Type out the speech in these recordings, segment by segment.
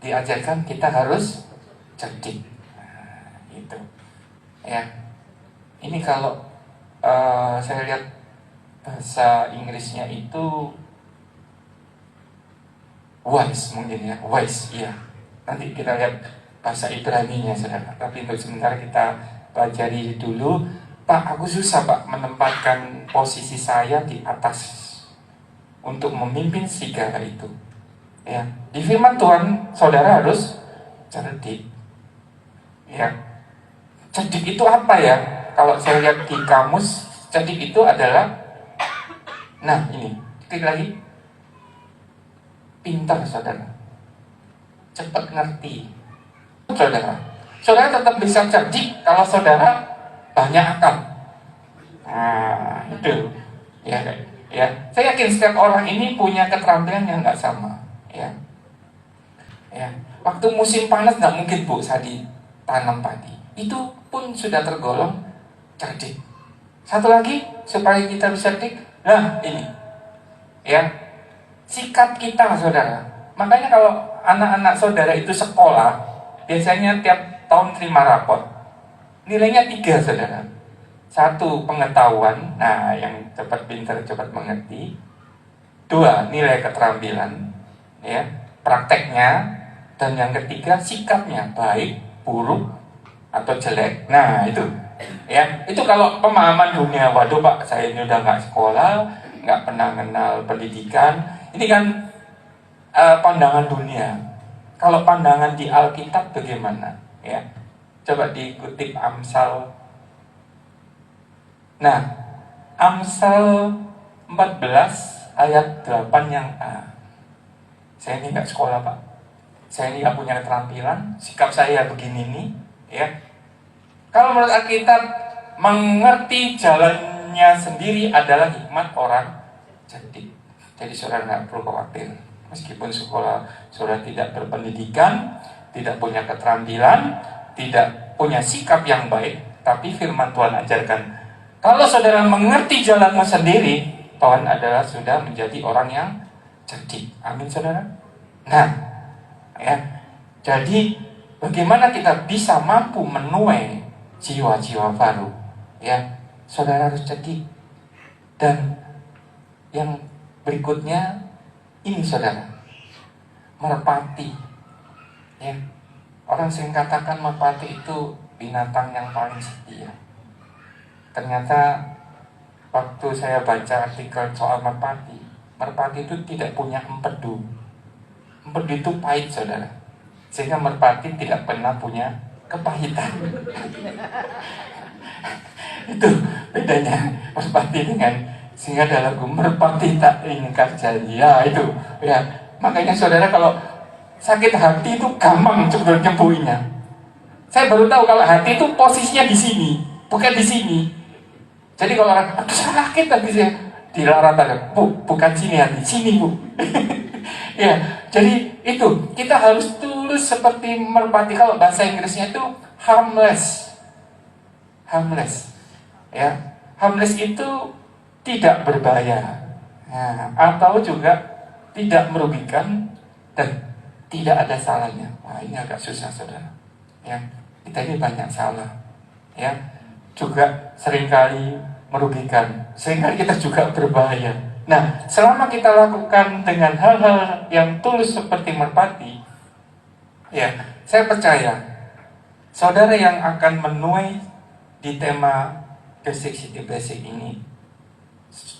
diajarkan kita harus cerdik. Nah, itu ya. Ini kalau saya lihat bahasa Inggrisnya itu wise mungkin ya, wise ya. Nanti kita lihat bahasa Ibrani-nya saudara. Tapi untuk sementara kita pelajari dulu. Pak, aku susah Pak menempatkan posisi saya di atas untuk memimpin serigala itu. Ya, di firman Tuhan saudara harus cerdik. Ya, cerdik itu apa ya? Kalau saya lihat di kamus, cerdik itu adalah, nah ini, klik lagi, pintar saudara, cepat ngerti. Saudara tetap bisa cerdik kalau saudara banyak akal. Nah, itu ya, ya. Saya yakin setiap orang ini punya keterampilan yang nggak sama, ya. Ya, waktu musim panas nggak mungkin Bu Sadi tanam padi. Itu pun sudah tergolong cerdik. Satu lagi supaya kita bisa cerdik, nah ini, ya, sikap kita saudara. Makanya kalau anak-anak saudara itu sekolah, biasanya tiap tahun terima rapor, nilainya 3 saudara. 1 pengetahuan, nah yang cepat pintar cepat mengerti. 2 nilai keterampilan, ya, prakteknya. Dan yang ketiga sikapnya, baik, buruk, atau jelek. Nah itu, ya, itu kalau pemahaman dunia. Waduh Pak, saya ini udah nggak sekolah, nggak pernah kenal pendidikan. Ini kan pandangan dunia. Kalau pandangan di Alkitab bagaimana? Ya, coba dikutip Amsal. Nah, Amsal 14 ayat 8 yang A. Saya ini nggak sekolah Pak, saya ini nggak punya keterampilan, sikap saya begini nih, ya. Kalau menurut Alkitab, mengerti jalannya sendiri adalah hikmat orang cerdik. Jadi saudara nggak perlu khawatir. Meskipun sekolah saudara tidak berpendidikan, tidak punya keterampilan, tidak punya sikap yang baik, tapi firman Tuhan ajarkan, kalau saudara mengerti jalanmu sendiri, Tuhan adalah sudah menjadi orang yang cerdik. Amin saudara. Nah, ya, jadi bagaimana kita bisa mampu menuai jiwa-jiwa baru? Ya, saudara harus cerdik. Dan yang berikutnya ini saudara, merpati. Ya, orang sering katakan merpati itu binatang yang paling setia. Ternyata waktu saya baca artikel soal merpati, merpati itu tidak punya empedu. Empedu itu pahit saudara, sehingga merpati tidak pernah punya kepahitan. Itu bedanya merpati dengan singa dalam merpati tak ingkar janji. Ya itu, ya. Makanya saudara kalau sakit hati itu gampang sebetulnya nyembuhinya. Saya baru tahu kalau hati itu posisinya di sini, bukan di sini. Jadi kalau orang, aduh sakit tadi saya dilarang tadi, Bu, bukan sini hati, sini Bu. Ya, jadi itu kita harus tulus seperti merpati. Kalau bahasa Inggrisnya itu harmless, harmless, ya, harmless itu tidak berbahaya, nah, atau juga tidak merugikan dan tidak ada salahnya. Wah, ini agak susah saudara. Ya, kita ini banyak salah, ya, juga seringkali merugikan, seringkali kita juga berbahaya. Nah, selama kita lakukan dengan hal-hal yang tulus seperti merpati, ya, saya percaya saudara yang akan menuai di tema Basic City Basic ini,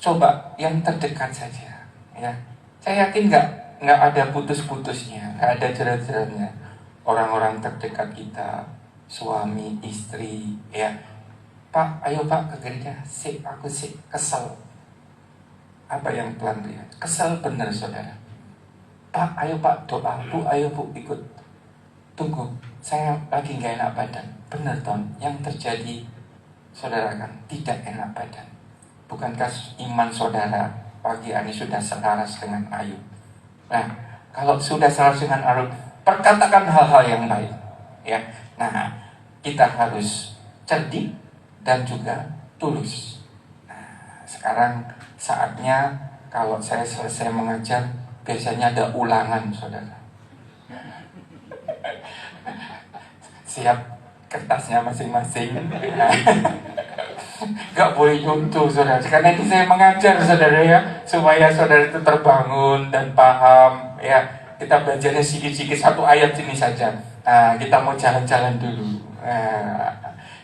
coba yang terdekat saja, ya. Saya yakin nggak ada putus-putusnya, nggak ada jerat-jeratnya. Orang-orang terdekat kita, suami, istri, ya. Pak, ayo Pak ke gereja. Sip, aku sip, kesel. Apa yang Tuhan lihat? Kesel benar saudara. Pak, ayo Pak doa. Bu, ayo Bu ikut. Tunggu, saya lagi nggak enak badan. Benar Tuhan, yang terjadi saudara kan tidak enak badan. Bukankah iman saudara pagi ini sudah selaras dengan Ayub? Nah, kalau sudah selaras dengan Ayub, perkatakan hal-hal yang baik, ya. Nah, kita harus cerdik dan juga tulus. Nah, sekarang saatnya kalau saya selesai mengajar, biasanya ada ulangan saudara. Siap kertasnya masing-masing. Gak boleh nyuntuh saudara, karena ini saya mengajar saudara ya, supaya saudara itu terbangun dan paham ya. Kita belajarnya sedikit-sedikit, satu ayat ini saja. Nah, kita mau jalan-jalan dulu.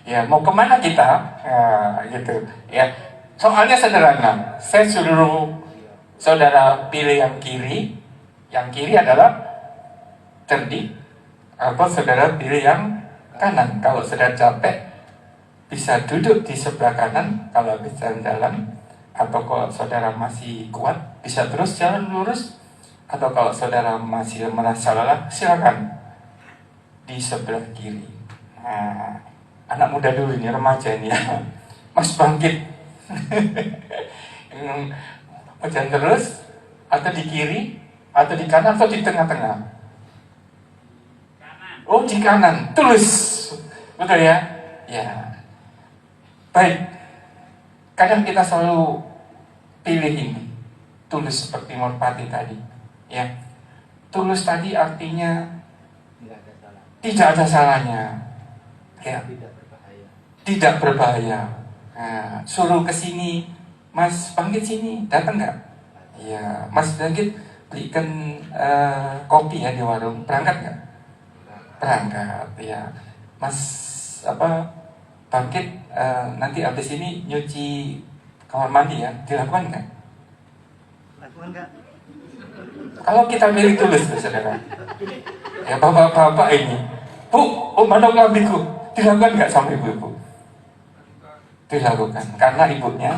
Ya mau kemana kita? Gitu ya. Soalnya sederhana, saya suruh saudara pilih yang kiri. Yang kiri adalah cerdik, atau saudara pilih yang kanan. Kalau saudara capek, bisa duduk di sebelah kanan kalau habis jalan-jalan, atau kalau saudara masih kuat bisa terus jalan lurus, atau kalau saudara masih merasa lelah silakan di sebelah kiri. Nah, anak muda dulu ini, remaja ini ya, Mas bangkit. Mau jalan terus, atau di kiri, atau di kanan, atau di tengah-tengah? Oh, di kanan, tulus, betul ya? Ya. Baik, kadang kita selalu pilih ini, tulus seperti merpati tadi. Ya, tulus tadi artinya tidak ada salahnya. Ya, tidak berbahaya. Nah, suruh ke sini, Mas bangkit sini, datang nggak? Ya, Mas bangkit belikan kopi ya di warung, berangkat nggak? Berangkat, ya. Mas bangkit nanti habis ini nyuci kamar mandi ya, dilakukan nggak? Lakukan nggak? Kalau kita milih tulus saudara, ya bapak-bapak ini, Bu, mana lambiku, dilakukan nggak sama ibu-ibu? Dilakukan, karena ibunya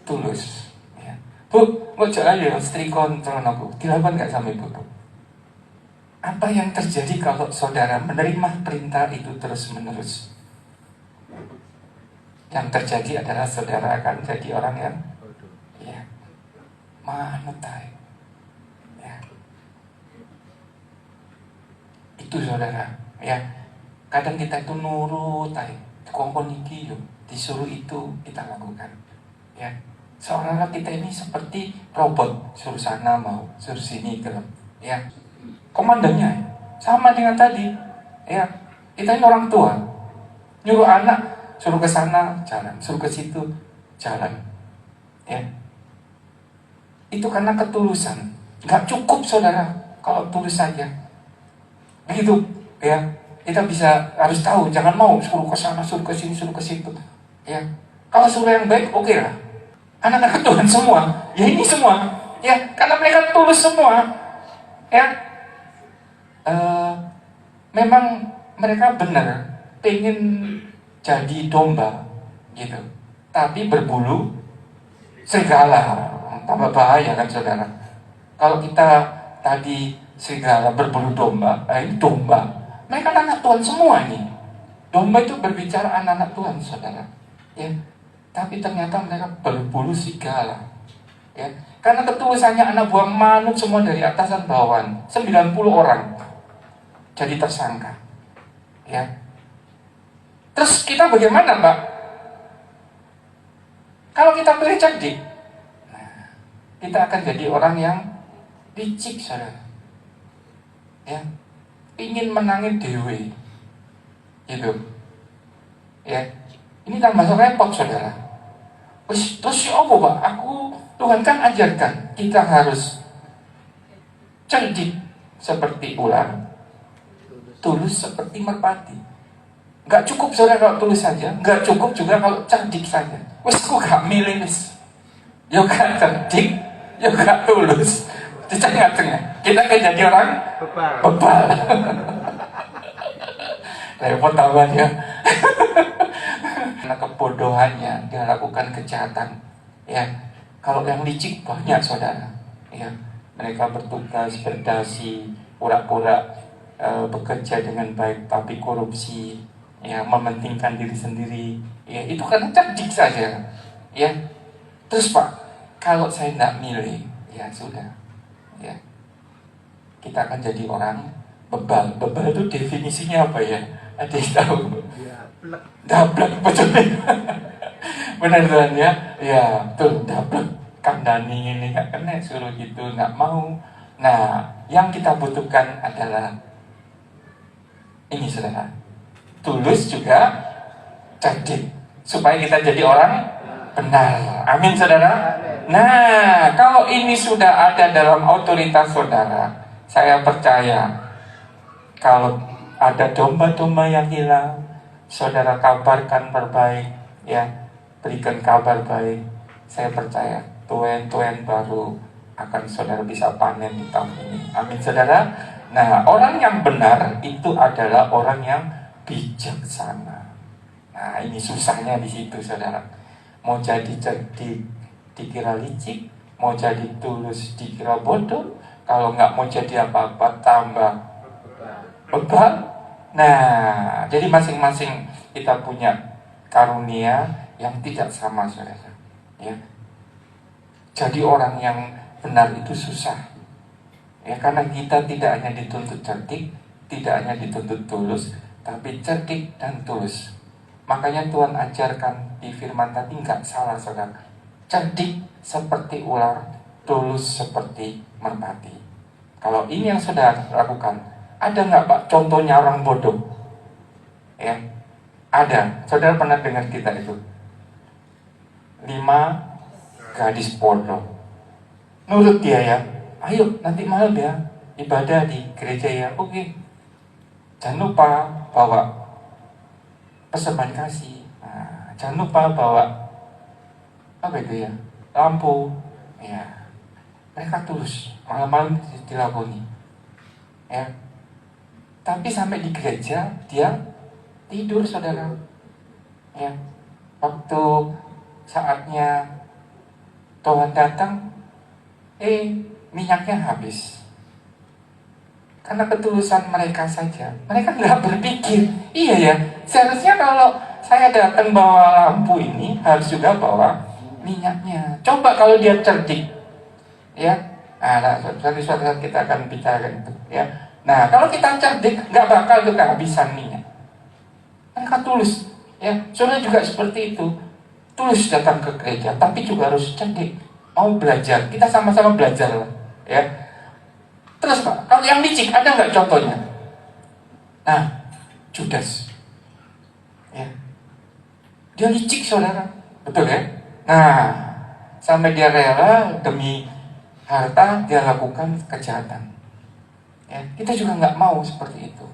tulus. Ya. Bu, mau jalan ya, setrikon calon aku, dilakukan nggak sama ibu-ibu? Apa yang terjadi kalau saudara menerima perintah itu terus-menerus? Yang terjadi adalah saudara akan jadi orang yang ya, manut ya. Itu saudara ya. Kadang kita itu nurut kongkon iki yo, disuruh itu kita lakukan ya. Seolah-olah kita ini seperti robot, suruh sana mau, suruh sini gitu ya. Komandannya sama dengan tadi ya. Kita ini orang tua, nyuruh anak suruh ke sana jalan, suruh ke situ jalan ya. Itu karena ketulusan. Gak cukup saudara kalau tulus saja begitu ya. Kita harus tahu, jangan mau suruh ke sana, suruh ke sini, suruh ke situ ya. Kalau suruh yang baik, oke lah. Anak-anak Tuhan semua ya, ini semua ya, karena mereka tulus semua ya. Memang mereka benar pengen jadi domba gitu, tapi berbulu serigala, tambah bahaya kan saudara. Kalau kita tadi serigala berbulu domba, ini domba, mereka anak Tuhan semua nih. Domba itu berbicara anak-anak Tuhan saudara ya, tapi ternyata mereka berbulu serigala ya. Karena ketulusannya anak buah manut semua dari atasan bawahan, 90 orang jadi tersangka ya. Terus kita bagaimana Pak? Kalau kita pilih cerdik, nah, kita akan jadi orang yang licik saudara ya, ingin menangin dewe gitu ya. Ini tambah repot saudara. Terus apa Pak? Tuhan kan ajarkan kita harus cerdik seperti ular, tulus seperti merpati. Gak cukup saudara kalau tulus saja, gak cukup juga kalau cerdik saja. Wes aku gak milih wes, ya gak cerdik, ya gak tulus, di tengah-tengah. Kita kan jadi orang bebal. Repot tambahan ya. Karena kebodohannya dia lakukan kejahatan ya. Kalau yang licik banyak saudara ya, mereka bertugas berdasi, pura-pura bekerja dengan baik tapi korupsi ya, mementingkan diri sendiri ya. Itu karena cerdik saja ya. Terus Pak, kalau saya tidak milih ya sudah ya, kita akan jadi orang bebal. Bebal itu definisinya apa ya? Ada yang tahu? Dablek betul. Benar Tuhan ya, ya betul, dablek. Kandani ini nggak kena suruh gitu, nggak mau Nah, yang kita butuhkan adalah ini saudara, tulus juga cerdik, supaya kita jadi orang benar. Amin saudara. Nah, kalau ini sudah ada dalam otoritas saudara, saya percaya kalau ada domba-domba yang hilang, saudara kabarkan berbaik, ya, berikan kabar baik. Saya percaya tuan-tuan baru akan saudara bisa panen di tahun ini. Amin saudara. Nah, orang yang benar itu adalah orang yang bijaksana. Nah, ini susahnya di situ saudara. Mau jadi cerdik dikira licik, mau jadi tulus dikira bodoh, kalau nggak mau jadi apa-apa tambah bebal. Nah, jadi masing-masing kita punya karunia yang tidak sama saudara. Ya, jadi orang yang benar itu susah. Ya, karena kita tidak hanya dituntut cerdik, tidak hanya dituntut tulus, tapi cerdik dan tulus. Makanya Tuhan ajarkan di firman tadi nggak salah saudara. Cerdik seperti ular, tulus seperti merpati. Kalau ini yang saudara lakukan, ada nggak Pak contohnya orang bodoh? Ya, ada. Saudara pernah dengar kita itu 5 gadis bodoh. Nurut dia ya. Ayo nanti malam ya ibadah di gereja ya. Oke. Jangan lupa bawa persembahan kasih. Nah, jangan lupa bawa apa itu ya, lampu. Ya, mereka tulus malam-malam dilakoni. Ya, tapi sampai di gereja dia tidur saudara. Ya, waktu saatnya Tuhan datang, minyaknya habis. Karena ketulusan mereka saja. Mereka nggak berpikir, iya ya, seharusnya kalau saya datang bawa lampu ini, harus juga bawa minyaknya. Coba kalau dia cerdik, ya. Nah, suatu saat kita akan bicara itu, ya. Nah, kalau kita cerdik, nggak bakal tuh kehabisan minyak. Mereka tulus, ya. Saudara juga seperti itu, tulus datang ke gereja, tapi juga harus cerdik. Mau belajar, kita sama-sama belajar lah, ya. Terus Pak, kalau yang licik ada nggak contohnya? Nah, Judas, ya, dia licik saudara, betul ya? Nah, sampai dia rela demi harta dia lakukan kejahatan. Ya, kita juga nggak mau seperti itu.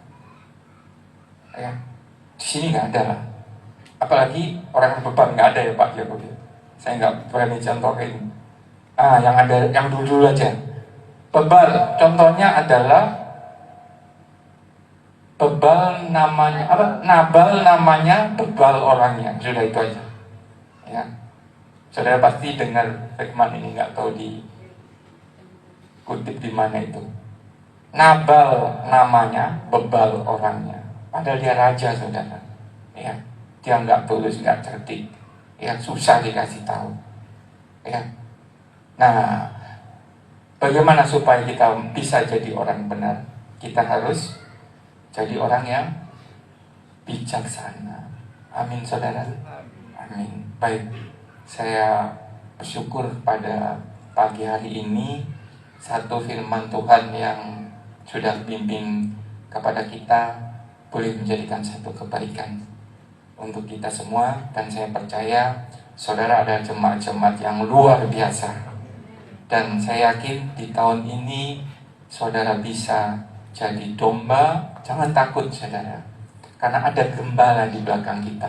Ya, di sini nggak ada lah. Apalagi orang beban nggak ada ya Pak Jokowi. Saya nggak berani contohin. Yang ada yang dulu aja. Bebal, contohnya adalah bebal namanya apa? Nabal namanya, bebal orangnya. Sudah itu aja. Ya, saudara pasti dengar firman ini, nggak tahu dikutip di mana itu. Nabal namanya, bebal orangnya. Padahal dia raja saudara. Ya, dia nggak tulus, nggak cerdik. Ya, susah dikasih tahu. Ya. Nah, bagaimana supaya kita bisa jadi orang benar? Kita harus jadi orang yang bijaksana. Amin saudara. Amin. Baik, saya bersyukur pada pagi hari ini satu firman Tuhan yang sudah bimbing kepada kita boleh menjadikan satu kebaikan untuk kita semua. Dan saya percaya saudara ada jemaat-jemaat yang luar biasa. Dan saya yakin di tahun ini saudara bisa jadi domba. Jangan takut saudara, karena ada gembala di belakang kita.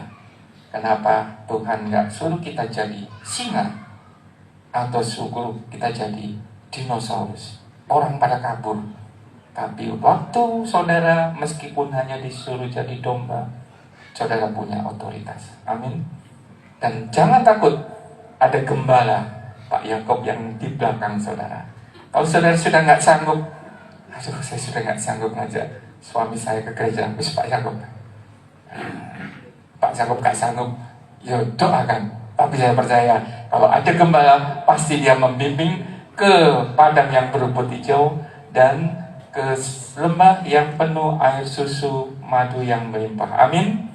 Kenapa Tuhan nggak suruh kita jadi singa atau suruh kita jadi dinosaurus? Orang pada kabur. Tapi waktu saudara meskipun hanya disuruh jadi domba, saudara punya otoritas. Amin. Dan jangan takut, ada gembala Pak Yakob yang di belakang saudara. Kalau saudara sudah nggak sanggup, aduh saya sudah nggak sanggup ngajak suami saya ke gereja, wis Pak Yakob. Pak Yakob nggak sanggup, ya doakan. Tapi saya percaya kalau ada gembala, pasti dia membimbing ke padang yang berumput hijau dan ke lembah yang penuh air susu madu yang melimpah. Amin.